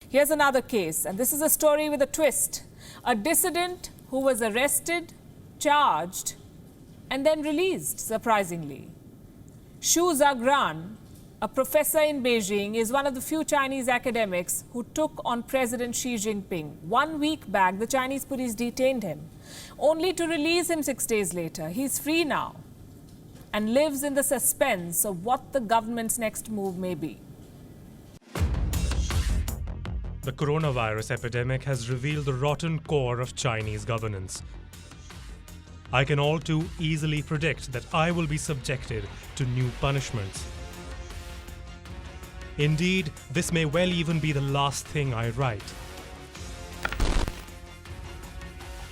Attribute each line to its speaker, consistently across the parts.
Speaker 1: Here's another case, and this is a story with a twist. A dissident who was arrested, charged, and then released, surprisingly. Zhangrun, a professor in Beijing, is one of the few Chinese academics who took on President Xi Jinping. 1 week back, the Chinese police detained him, only to release him 6 days later. He's free now and lives in the suspense of what the government's next move may be.
Speaker 2: The coronavirus epidemic has revealed the rotten core of Chinese governance. I can all too easily predict that I will be subjected to new punishments. Indeed, this may well even be the last thing I write.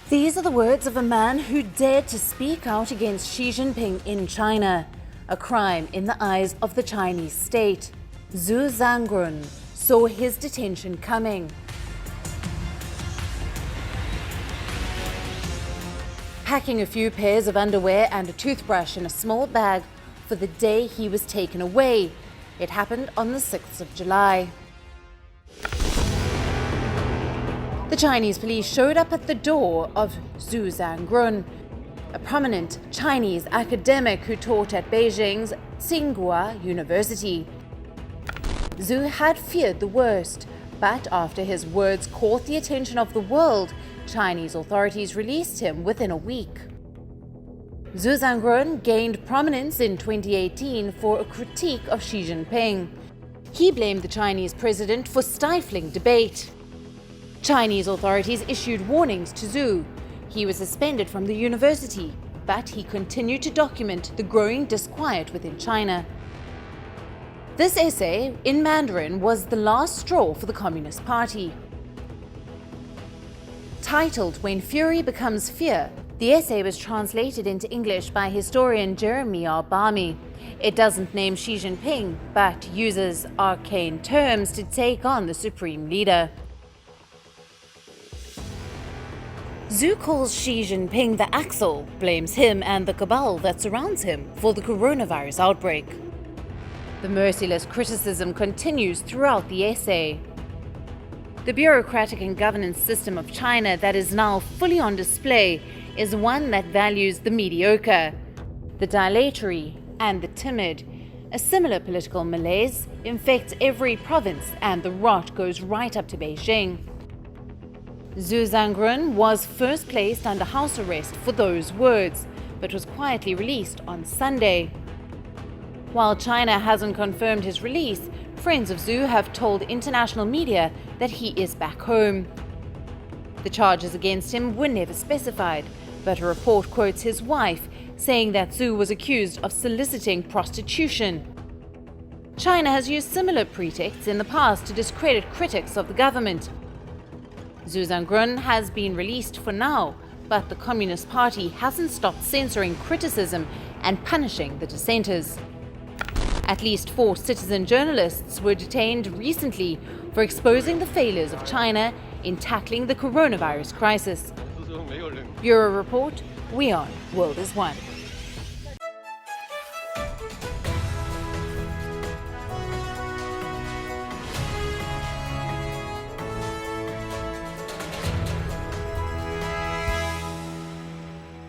Speaker 3: These are the words of a man who dared to speak out against Xi Jinping in China, a crime in the eyes of the Chinese state. Zhangrun saw his detention coming. Packing a few pairs of underwear and a toothbrush in a small bag for the day he was taken away. It happened on the 6th of July. The Chinese police showed up at the door of Zhangrun, a prominent Chinese academic who taught at Beijing's Tsinghua University. Zhu had feared the worst, but after his words caught the attention of the world, Chinese authorities released him within a week. Zhangrun gained prominence in 2018 for a critique of Xi Jinping. He blamed the Chinese president for stifling debate. Chinese authorities issued warnings to Zhu. He was suspended from the university, but he continued to document the growing disquiet within China. This essay in Mandarin was the last straw for the Communist Party. Titled When Fury Becomes Fear, the essay was translated into English by historian Jeremy R. Barmy. It doesn't name Xi Jinping, but uses arcane terms to take on the supreme leader. Zhu calls Xi Jinping the Axel, blames him and the cabal that surrounds him for the coronavirus outbreak. The merciless criticism continues throughout the essay. The bureaucratic and governance system of China that is now fully on display is one that values the mediocre, the dilatory, and the timid. A similar political malaise infects every province, and the rot goes right up to Beijing. Zhangrun was first placed under house arrest for those words, but was quietly released on Sunday. While China hasn't confirmed his release, friends of Zhu have told international media that he is back home. The charges against him were never specified, but a report quotes his wife, saying that Zhu was accused of soliciting prostitution. China has used similar pretexts in the past to discredit critics of the government. Zhangrun has been released for now, but the Communist Party hasn't stopped censoring criticism and punishing the dissenters. At least 4 citizen journalists were detained recently for exposing the failures of China in tackling the coronavirus crisis. Bureau Report, WION World is One.